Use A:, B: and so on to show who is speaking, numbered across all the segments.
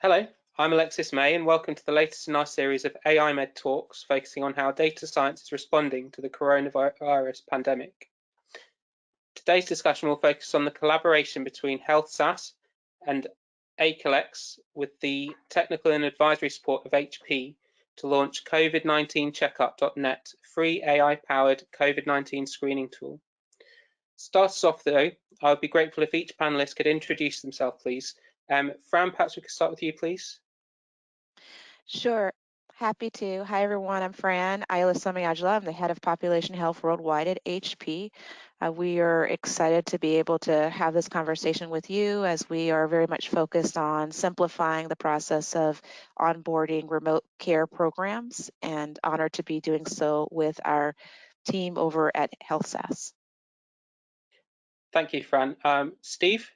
A: Hello, I'm Alexis May, and welcome to the latest in our series of AI Med Talks, focusing on how data science is responding to the coronavirus pandemic. Today's discussion will focus on the collaboration between HealthSaas and AkeLex with the technical and advisory support of HP to launch COVID-19checkup.net, free AI-powered COVID-19 screening tool. To start us off though, I would be grateful if each panelist could introduce themselves, please. Fran, perhaps we could start with you, please.
B: Sure, happy to. Hi, everyone. I'm Fran, Ayalasomayajula. I'm the head of population health worldwide at HP. We are excited to be able to have this conversation with you as we are very much focused on simplifying the process of onboarding remote care programs, and honored to be doing so with our team over at HealthSaas.
A: Thank you, Fran. Steve?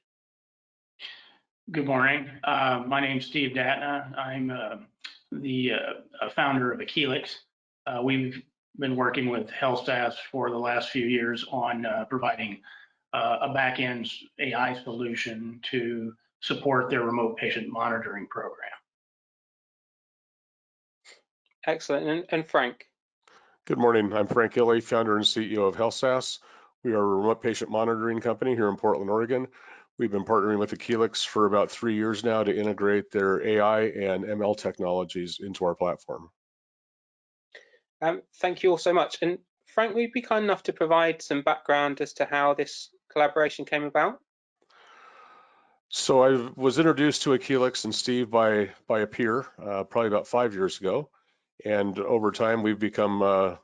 C: Good morning. My name's Steve Datena. I'm the founder of AkeLex. We've been working with HealthSaas for the last few years on providing a back-end AI solution to support their remote patient monitoring program.
A: Excellent. And Frank?
D: Good morning. I'm Frank Ille, founder and CEO of HealthSaas. We are a remote patient monitoring company here in Portland, Oregon. We've been partnering with AkeLex for about 3 years now to integrate their AI and ML technologies into our platform.
A: Thank you all so much. And Frank, will you be kind enough to provide some background as to how this collaboration came about?
D: So I was introduced to AkeLex and Steve by a peer probably about 5 years ago. And over time, we've become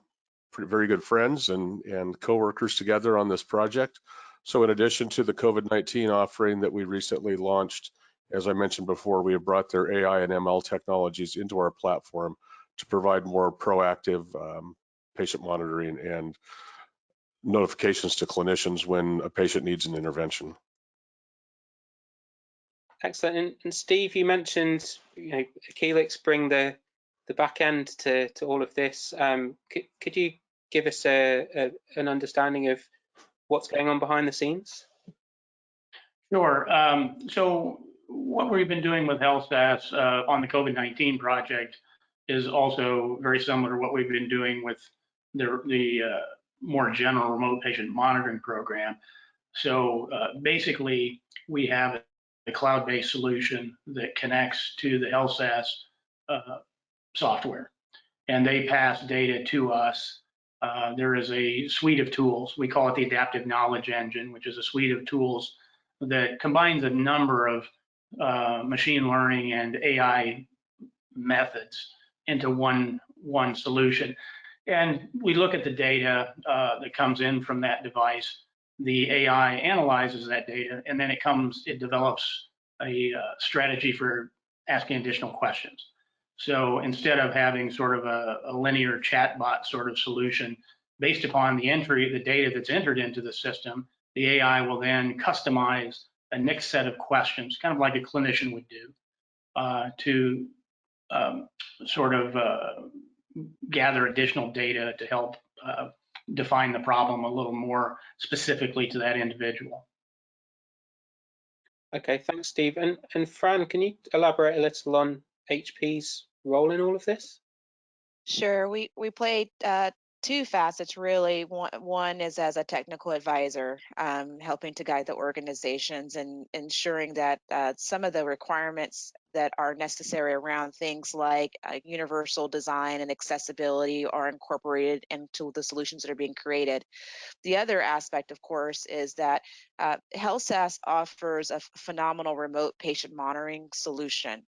D: very good friends and co-workers together on this project. So in addition to the COVID-19 offering that we recently launched, as I mentioned before, we have brought their AI and ML technologies into our platform to provide more proactive patient monitoring and notifications to clinicians when a patient needs an intervention.
A: Excellent. And Steve, you mentioned AkeLex bring the back end to all of this. Could you give us an understanding of what's going on behind the scenes?
C: Sure. So what we've been doing with HealthSaas on the COVID-19 project is also very similar to what we've been doing with the more general remote patient monitoring program. So basically, we have a cloud-based solution that connects to the HealthSaas software, and they pass data to us. There is a suite of tools. We call it the Adaptive Knowledge Engine, which is a suite of tools that combines a number of machine learning and AI methods into one solution. And we look at the data that comes in from that device. The AI analyzes that data, and then it develops a strategy for asking additional questions. So instead of having sort of a linear chatbot sort of solution, based upon the data that's entered into the system, the AI will then customize a next set of questions, kind of like a clinician would do, to sort of gather additional data to help define the problem a little more specifically to that individual.
A: Okay, thanks, Steve. And Fran, can you elaborate a little on HP's role in all of this?
B: Sure. We play two facets really. One is as a technical advisor, helping to guide the organizations and ensuring that some of the requirements that are necessary around things like universal design and accessibility are incorporated into the solutions that are being created. The other aspect, of course, is that HealthSaas offers a phenomenal remote patient monitoring solution.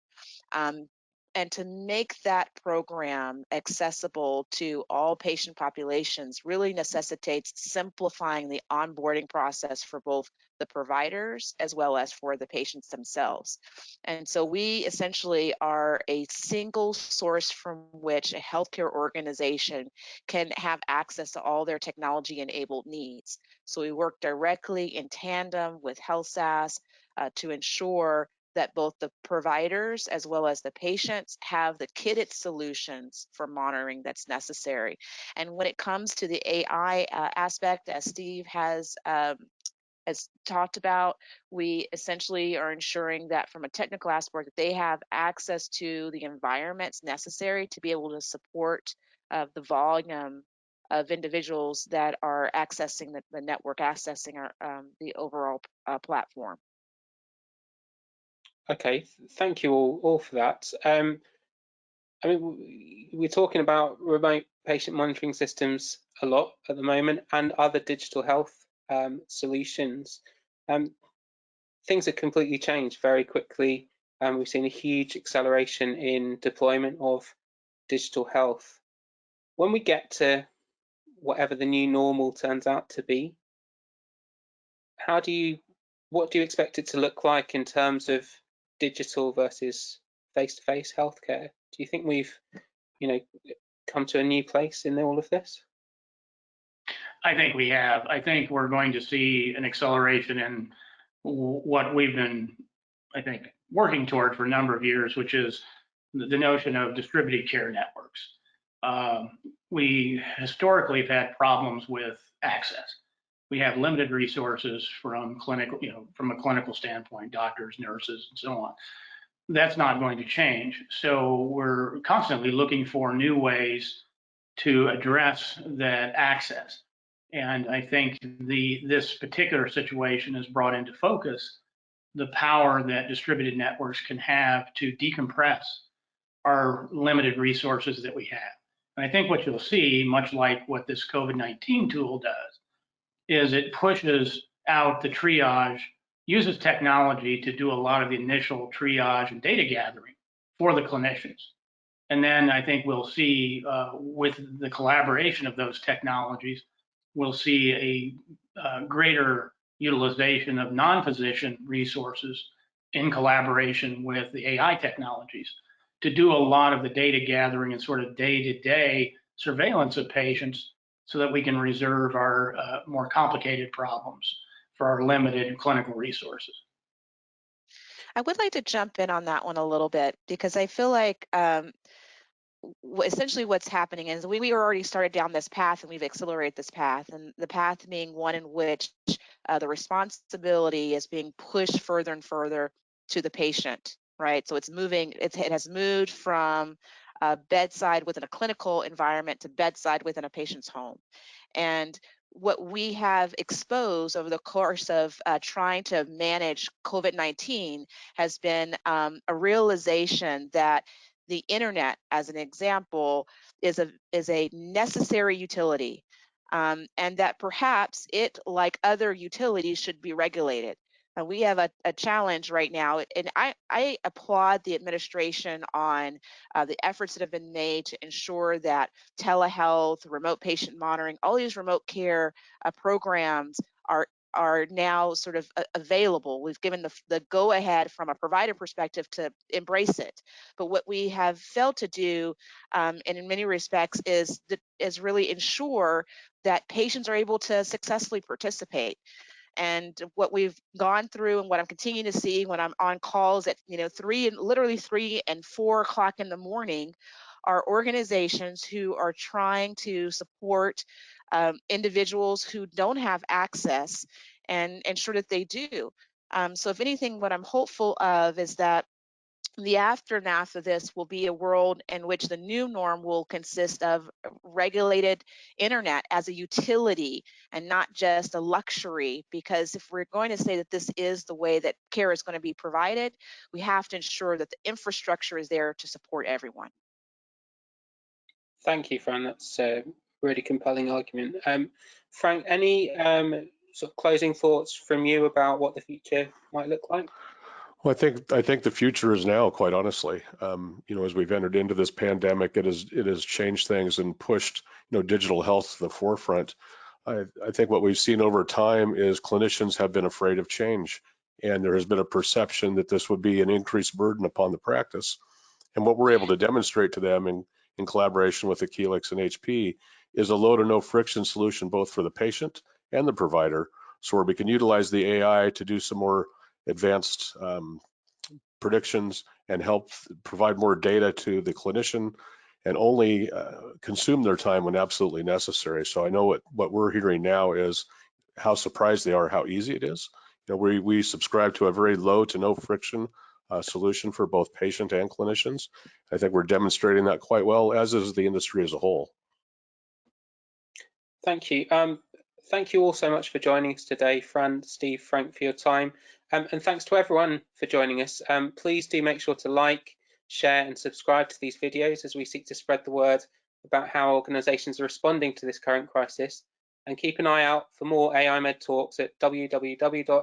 B: And to make that program accessible to all patient populations really necessitates simplifying the onboarding process for both the providers as well as for the patients themselves. And so we essentially are a single source from which a healthcare organization can have access to all their technology-enabled needs. So we work directly in tandem with HealthSaas to ensure that both the providers as well as the patients have the kitted solutions for monitoring that's necessary. And when it comes to the AI aspect, as Steve has as talked about, we essentially are ensuring that from a technical aspect that they have access to the environments necessary to be able to support the volume of individuals that are accessing the network, accessing the overall platform.
A: Okay, thank you all for that. I mean, we're talking about remote patient monitoring systems a lot at the moment and other digital health solutions. Things have completely changed very quickly. We've seen a huge acceleration in deployment of digital health. When we get to whatever the new normal turns out to be, what do you expect it to look like in terms of digital versus face-to-face healthcare? Do you think we've, come to a new place in all of this?
C: I think we have. I think we're going to see an acceleration in what we've been, I think, working toward for a number of years, which is the notion of distributed care networks. We historically have had problems with access. We have limited resources from clinical, from a clinical standpoint, doctors, nurses, and so on. That's not going to change. So we're constantly looking for new ways to address that access. And I think this particular situation has brought into focus the power that distributed networks can have to decompress our limited resources that we have. And I think what you'll see, much like what this COVID-19 tool does, is it pushes out the triage, uses technology to do a lot of the initial triage and data gathering for the clinicians. And then I think we'll see with the collaboration of those technologies, we'll see a greater utilization of non-physician resources in collaboration with the AI technologies to do a lot of the data gathering and sort of day-to-day surveillance of patients so that we can reserve our more complicated problems for our limited clinical resources.
B: I would like to jump in on that one a little bit because I feel like essentially what's happening is we already started down this path and we've accelerated this path, and the path being one in which the responsibility is being pushed further and further to the patient, right? So it's moving, it has moved from bedside within a clinical environment to bedside within a patient's home. And what we have exposed over the course of trying to manage COVID-19 has been a realization that the internet, as an example, is a necessary utility, and that perhaps it, like other utilities, should be regulated. We have a challenge right now, and I applaud the administration on the efforts that have been made to ensure that telehealth, remote patient monitoring, all these remote care programs are now sort of available. We've given the go-ahead from a provider perspective to embrace it. But what we have failed to do, and in many respects, is really ensure that patients are able to successfully participate. And what we've gone through and what I'm continuing to see when I'm on calls at literally 3 and 4 o'clock in the morning are organizations who are trying to support individuals who don't have access and ensure that they do. So if anything, what I'm hopeful of is that the aftermath of this will be a world in which the new norm will consist of regulated internet as a utility and not just a luxury. Because if we're going to say that this is the way that care is going to be provided, we have to ensure that the infrastructure is there to support everyone.
A: Thank you, Fran. That's a really compelling argument. Frank, any sort of closing thoughts from you about what the future might look like?
D: Well, I think the future is now, quite honestly. As we've entered into this pandemic, it has changed things and pushed, digital health to the forefront. I think what we've seen over time is clinicians have been afraid of change, and there has been a perception that this would be an increased burden upon the practice. And what we're able to demonstrate to them in collaboration with AkeLex and HP is a low to no friction solution, both for the patient and the provider, so where we can utilize the AI to do some more advanced predictions and help provide more data to the clinician and only consume their time when absolutely necessary. So I know what we're hearing now is how surprised they are how easy it is. You know, we subscribe to a very low to no friction solution for both patient and clinicians. I think we're demonstrating that quite well, as is the industry as a whole.
A: Thank you. Thank you all so much for joining us today, Fran, Steve, Frank, for your time. And thanks to everyone for joining us. Please do make sure to like, share and subscribe to these videos as we seek to spread the word about how organisations are responding to this current crisis. And keep an eye out for more AI Med talks at www.ai-med.io.